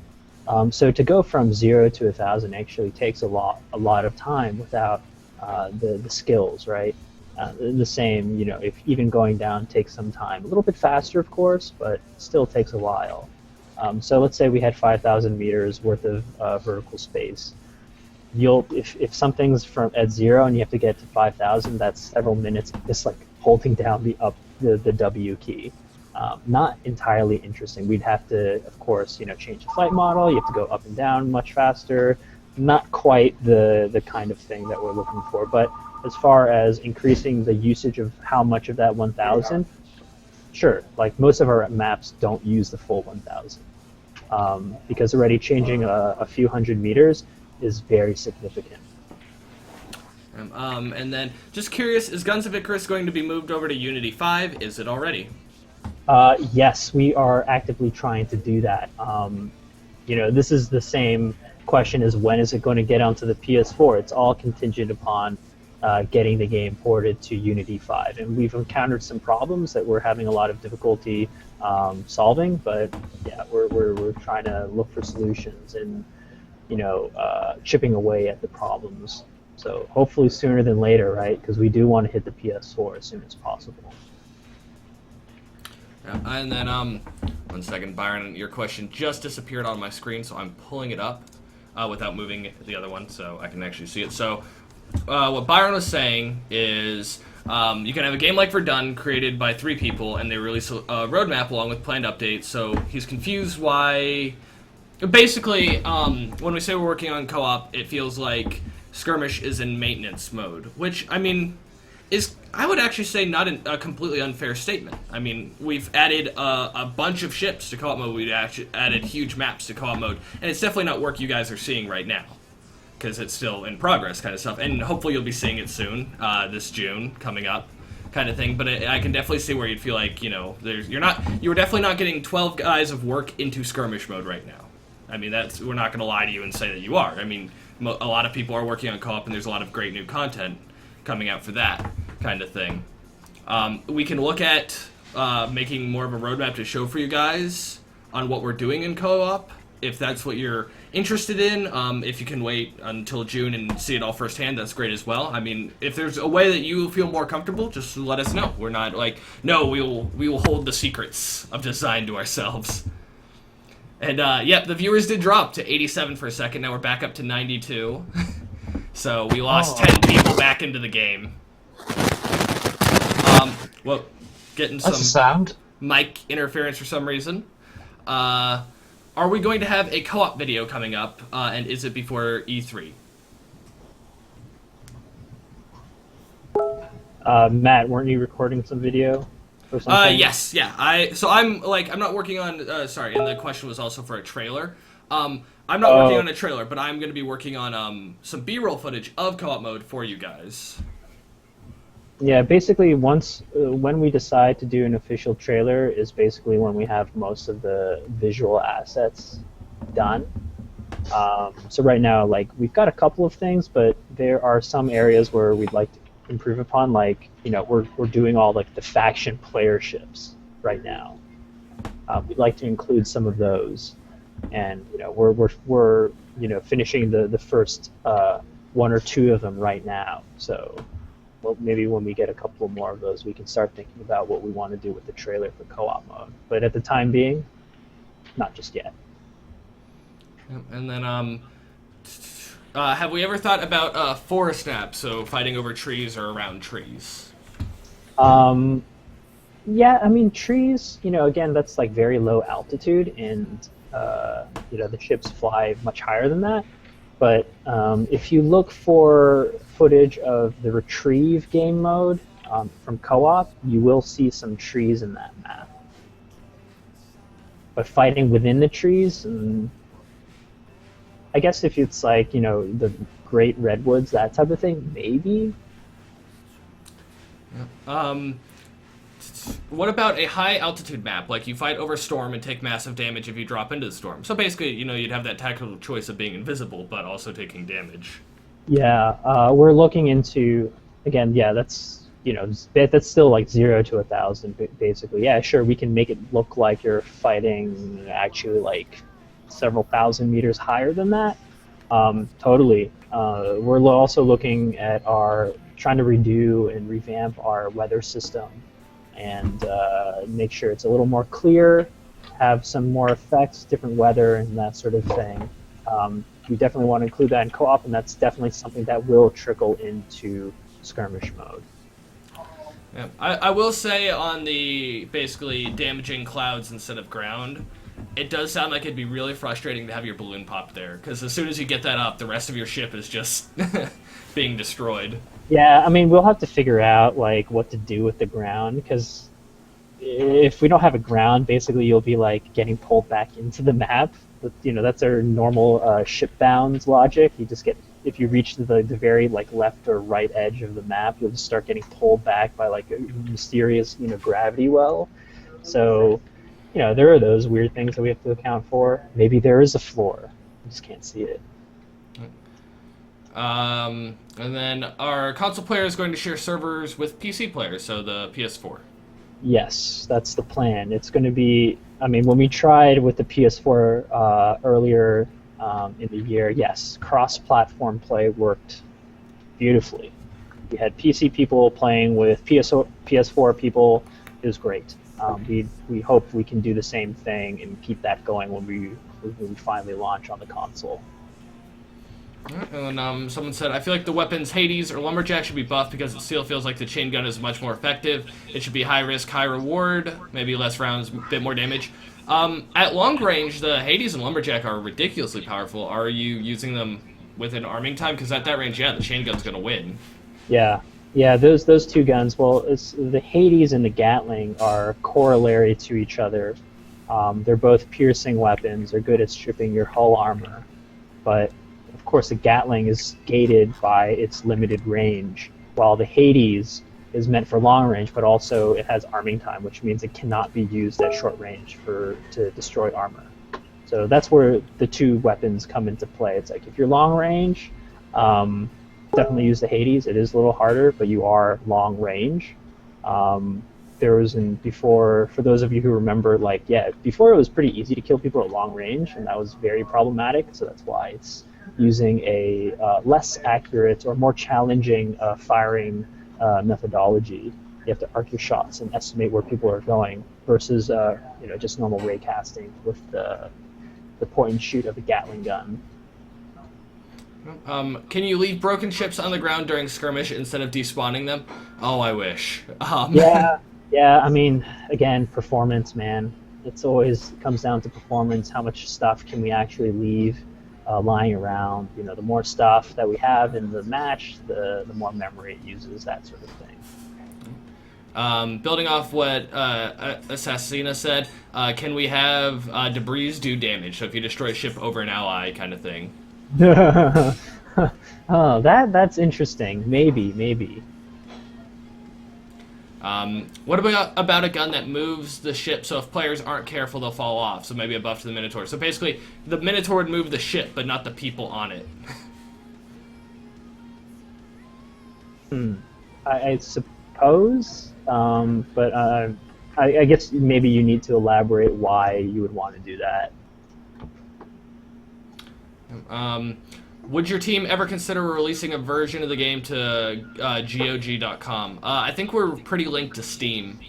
So to go from 0 to 1,000 actually takes a lot of time without the skills, right? The same, you know, if even going down takes some time. A little bit faster, of course, but still takes a while. So let's say we had 5,000 meters worth of vertical space. If something's at 0 and you have to get to 5,000, that's several minutes just like holding down the W key. Not entirely interesting. We'd have to, of course, you know, change the flight model. You have to go up and down much faster. Not quite the kind of thing that we're looking for. But as far as increasing the usage of how much of that 1,000, sure. Like most of our maps don't use the full 1,000 because already changing a few hundred meters is very significant. And then, just curious, is Guns of Icarus going to be moved over to Unity 5? Is it already? Yes, we are actively trying to do that. You know, this is the same question as when is it going to get onto the PS4? It's all contingent upon getting the game ported to Unity 5. And we've encountered some problems that we're having a lot of difficulty solving, but yeah, we're trying to look for solutions and, you know, chipping away at the problems. So hopefully sooner than later, right? Because we do want to hit the PS4 as soon as possible. And then, 1 second, Byron, your question just disappeared on my screen, so I'm pulling it up without moving the other one so I can actually see it. So, what Byron was saying is you can have a game like Verdun created by 3 people, and they release a roadmap along with planned updates, so he's confused why... Basically, when we say we're working on co-op, it feels like Skirmish is in maintenance mode, which, I mean, is, I would actually say, not a completely unfair statement. I mean, we've added a bunch of ships to co-op mode, we've actually added huge maps to co-op mode, and it's definitely not work you guys are seeing right now, because it's still in progress kind of stuff, and hopefully you'll be seeing it soon, this June, coming up, kind of thing, but I can definitely see where you'd feel like, you know, you're definitely not getting 12 guys of work into Skirmish mode right now. I mean, we're not going to lie to you and say that you are. I mean, a lot of people are working on co-op, and there's a lot of great new content coming out for that kind of thing. We can look at making more of a roadmap to show for you guys on what we're doing in co-op, if that's what you're interested in. If you can wait until June and see it all firsthand, that's great as well. I mean, if there's a way that you feel more comfortable, just let us know. We're not like, no, we will hold the secrets of design to ourselves. And, yep, the viewers did drop to 87 for a second. Now we're back up to 92. So we lost 10 people back into the game. Well, getting That's some a sound. mic interference for some reason. Are we going to have a co-op video coming up, and is it before E3? Matt, weren't you recording some video or something? Yes, yeah. I'm not working on, sorry, and the question was also for a trailer. I'm not working on a trailer, but I'm going to be working on some B-roll footage of co-op mode for you guys. Yeah, basically when we decide to do an official trailer is basically when we have most of the visual assets done. So right now, like, we've got a couple of things, but there are some areas where we'd like to improve upon, like, you know, we're doing all like the faction player ships right now. we'd like to include some of those. And we're finishing the first one or two of them right now. So well, maybe when we get a couple more of those, we can start thinking about what we want to do with the trailer for co-op mode. But at the time being, not just yet. And then, have we ever thought about forest naps, so fighting over trees or around trees? Yeah, I mean, trees, again, that's like very low altitude, and, the ships fly much higher than that. But if you look for footage of the retrieve game mode from co-op, you will see some trees in that map. But fighting within the trees, I guess if it's like, the great redwoods, that type of thing, maybe. What about a high altitude map? Like you fight over storm and take massive damage if you drop into the storm. So basically, you'd have that tactical choice of being invisible, but also taking damage. Yeah, we're looking into, again, yeah, that's, that's still like 0 to 1,000, basically. Yeah, sure, we can make it look like you're fighting actually like several thousand meters higher than that. Totally. We're also looking at trying to redo and revamp our weather system and make sure it's a little more clear, have some more effects, different weather, and that sort of thing. We definitely want to include that in co-op, and that's definitely something that will trickle into skirmish mode. Yeah. I will say on the basically damaging clouds instead of ground, it does sound like it'd be really frustrating to have your balloon pop there, because as soon as you get that up, the rest of your ship is just being destroyed. Yeah, I mean, we'll have to figure out like what to do with the ground, because if we don't have a ground, basically you'll be like getting pulled back into the map. But, that's our normal ship bounds logic. You just get, if you reach the very like left or right edge of the map, you'll just start getting pulled back by like a mysterious gravity well. So there are those weird things that we have to account for. Maybe there is a floor. We just can't see it. And then our console player is going to share servers with PC players, so the PS4. Yes, that's the plan. It's going to be, I mean, when we tried with the PS4 earlier in the year, yes, cross-platform play worked beautifully. We had PC people playing with PS4 people. It was great. We hope we can do the same thing and keep that going when we finally launch on the console. And then someone said, I feel like the weapons Hades or Lumberjack should be buffed because it still feels like the chain gun is much more effective. It should be high risk, high reward, maybe less rounds, a bit more damage. At long range, the Hades and Lumberjack are ridiculously powerful. Are you using them within arming time? Because at that range, yeah, the chain gun's going to win. Yeah, those two guns, well, the Hades and the Gatling are corollary to each other. They're both piercing weapons. They're good at stripping your hull armor. But of course, the Gatling is gated by its limited range, while the Hades is meant for long range, but also it has arming time, which means it cannot be used at short range to destroy armor. So that's where the two weapons come into play. It's like if you're long range, definitely use the Hades. It is a little harder, but you are long range. There was before, for those of you who remember, before it was pretty easy to kill people at long range, and that was very problematic. So that's why it's using a less accurate or more challenging firing methodology. You have to arc your shots and estimate where people are going versus just normal ray casting with the point and shoot of a Gatling gun. Can you leave broken ships on the ground during skirmish instead of despawning them? Oh, I wish. Yeah. I mean, again, performance, man. It's always comes down to performance. How much stuff can we actually leave lying around? The more stuff that we have in the match, the more memory it uses, that sort of thing. Building off what Assassina said, can we have Dbries do damage? So if you destroy a ship over an ally, kind of thing. Oh, that's interesting. Maybe. What about a gun that moves the ship, so if players aren't careful, they'll fall off? So maybe a buff to the Minotaur. So basically, the Minotaur would move the ship, but not the people on it. I suppose, but I guess maybe you need to elaborate why you would want to do that. Would your team ever consider releasing a version of the game to GOG.com? I think we're pretty linked to Steam.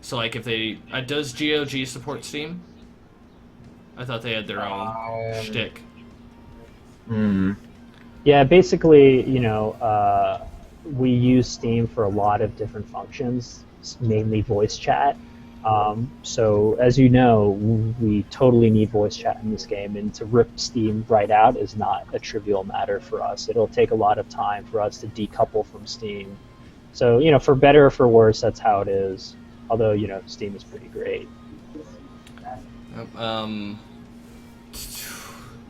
So, like, if they... does GOG support Steam? I thought they had their own shtick. Yeah, basically, we use Steam for a lot of different functions, mainly voice chat. So, as you know, we totally need voice chat in this game, and to rip Steam right out is not a trivial matter for us. It'll take a lot of time for us to decouple from Steam. So, for better or for worse, that's how it is. Although, Steam is pretty great.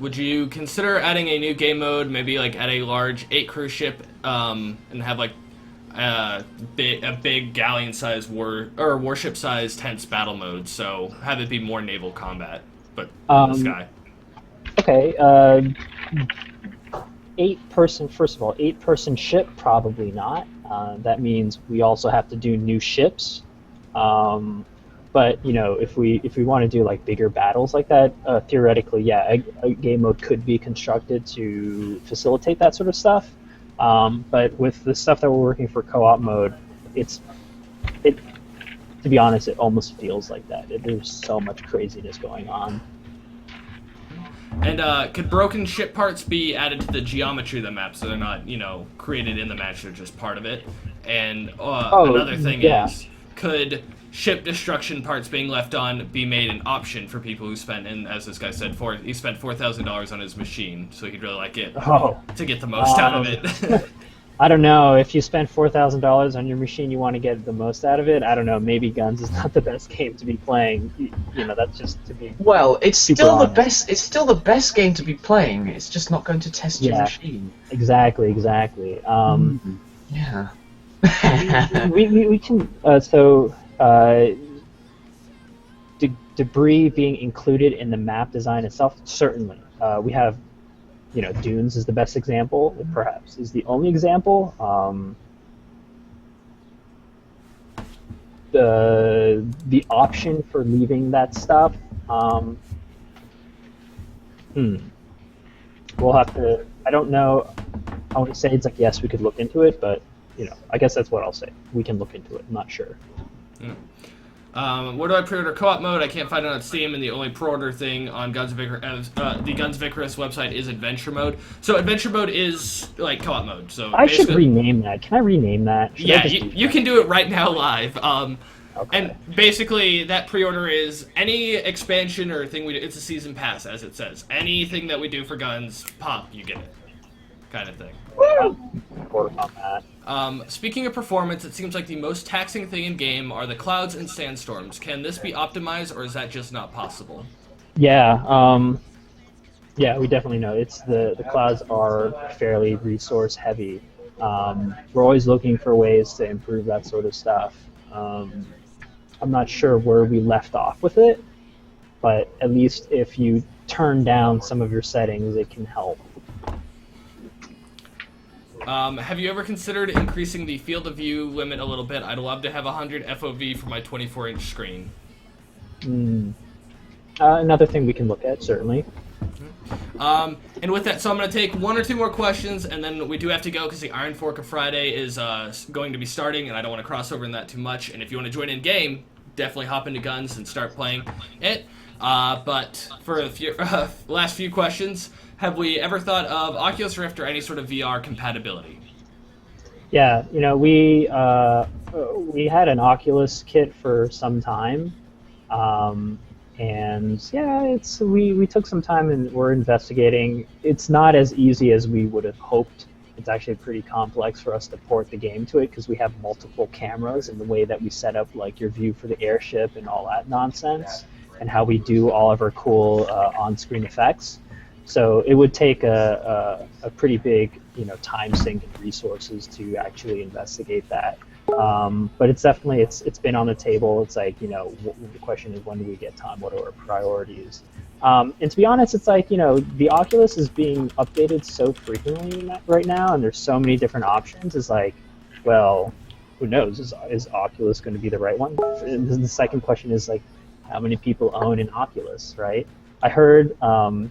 Would you consider adding a new game mode, maybe like at a large 8 cruise ship, and have like a big galleon-sized warship-sized tense battle mode? So have it be more naval combat, but in the sky. Okay. 8-person. First of all, 8-person ship, probably not. That means we also have to do new ships. But if we want to do like bigger battles like that, theoretically, yeah, a game mode could be constructed to facilitate that sort of stuff. But with the stuff that we're working for co-op mode, to be honest, it almost feels like that. There's so much craziness going on. And could broken ship parts be added to the geometry of the map so they're not, created in the match, they're just part of it? And another thing is, could ship destruction parts being left on be made an option for people who spent, and as this guy said, he spent $4,000 on his machine, so he'd really like it to get the most out of it. I don't know. If you spend $4,000 on your machine, you want to get the most out of it. I don't know. Maybe Guns is not the best game to be playing. That's just to be. Well, it's still honest. the best. It's still the best game to be playing. It's just not going to test your machine. Exactly. Yeah. we can. Debris being included in the map design itself, certainly. We have, Dunes is the best example. It perhaps is the only example. The option for leaving that stuff. We'll have to. I don't know. I want to say it's like yes, we could look into it, but I guess that's what I'll say. We can look into it. I'm not sure. Where do I pre-order co-op mode? I can't find it on Steam, and the only pre-order thing on the Guns of Icarus website is Adventure Mode. So Adventure Mode is like co-op mode. So I should rename that. Can I rename that? You can do it right now live. Okay. And basically, that pre-order is any expansion or thing we do. It's a season pass, as it says. Anything that we do for Guns, pop, you get it, kind of thing. Work on that. Speaking of performance, it seems like the most taxing thing in game are the clouds and sandstorms. Can this be optimized, or is that just not possible? Yeah, we definitely know. The clouds are fairly resource heavy. We're always looking for ways to improve that sort of stuff. I'm not sure where we left off with it, but at least if you turn down some of your settings, it can help. Have you ever considered increasing the field of view limit a little bit? I'd love to have 100 FOV for my 24-inch screen. Another thing we can look at, certainly. And with that, so I'm going to take one or two more questions, and then we do have to go because the Iron Fork of Friday is going to be starting, and I don't want to cross over in that too much. And if you want to join in game, definitely hop into Guns and start playing it. But for the last few questions, have we ever thought of Oculus Rift or any sort of VR compatibility? Yeah, we had an Oculus kit for some time, and yeah, we took some time and we're investigating. It's not as easy as we would have hoped. It's actually pretty complex for us to port the game to it because we have multiple cameras and the way that we set up like your view for the airship and all that nonsense, and how we do all of our cool on-screen effects. So it would take a pretty big time sink and resources to actually investigate that. But it's definitely it's been on the table. It's like the question is, when do we get time? What are our priorities? And to be honest, it's like the Oculus is being updated so frequently right now, and there's so many different options. It's like, well, who knows? Is Oculus going to be the right one? And the second question is like, how many people own an Oculus, right? I heard, what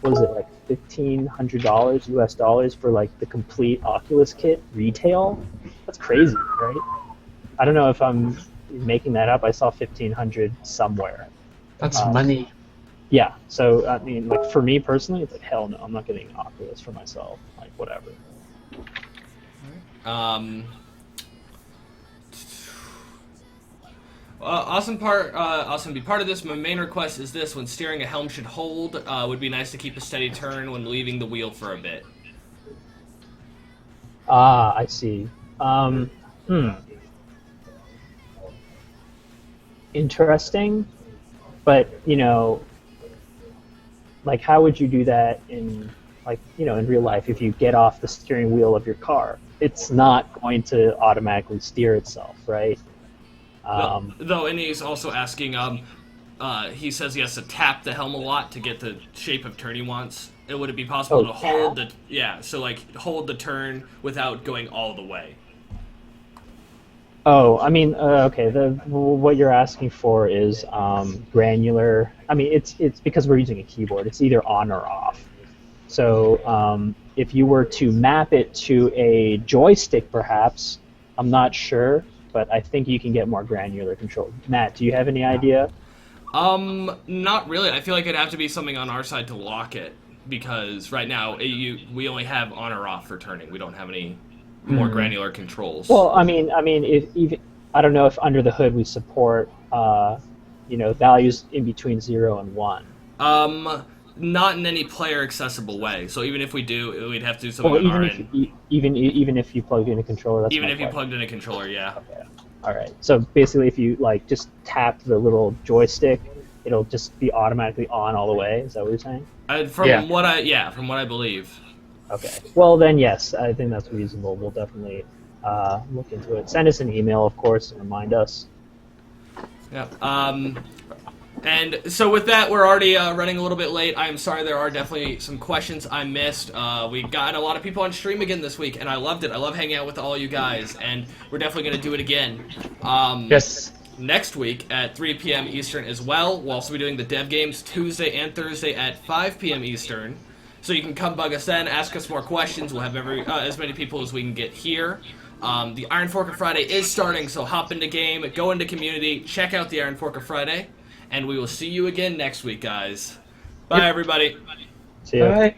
was it, like $1,500 US dollars for like the complete Oculus kit retail? That's crazy, right? I don't know if I'm making that up. I saw 1,500 somewhere. That's money. Yeah, so I mean, like for me personally, it's like hell no, I'm not getting an Oculus for myself. Like whatever. Awesome be part of this. My main request is this: when steering, a helm should hold. Would be nice to keep a steady turn when leaving the wheel for a bit. Ah, I see. Interesting, but you know, like how would you do that in, like, you know, in real life? If you get off the steering wheel of your car, it's not going to automatically steer itself, right? Though, and he's also asking, he says he has to tap the helm a lot to get the shape of turn he wants. Would it be possible to hold the, so like hold the turn without going all the way? Oh, I mean, okay. What you're asking for is granular. I mean, it's because we're using a keyboard. It's either on or off. So if you were to map it to a joystick, perhaps, I'm not sure, but I think you can get more granular control. Matt, do you have any idea? Not really. I feel like it'd have to be something on our side to lock it, because right now we only have on or off for turning. We don't have any more granular controls. Well, I mean, if even I don't know if under the hood we support, values in between 0 and 1. Not in any player accessible way. So even if we do, we'd have to do something on our end. Even if you plugged in a controller, that's even my if you point. plugged in a controller, yeah. Okay. All right. So basically, if you like just tap the little joystick, it'll just be automatically on all the way. Is that what you're saying? From what I believe. Okay. Well, then yes, I think that's reasonable. We'll definitely look into it. Send us an email, of course, and remind us. Yeah. And so with that, we're already running a little bit late. I am sorry, there are definitely some questions I missed. We got a lot of people on stream again this week, and I loved it. I love hanging out with all you guys, and we're definitely going to do it again. Yes. Next week at 3 p.m. Eastern as well. We'll also be doing the dev games Tuesday and Thursday at 5 p.m. Eastern. So you can come bug us then, ask us more questions. We'll have as many people as we can get here. The Iron Fork of Friday is starting, so hop into game, go into community, check out the Iron Fork of Friday, and we will see you again next week, guys. Bye, everybody. See ya. Bye.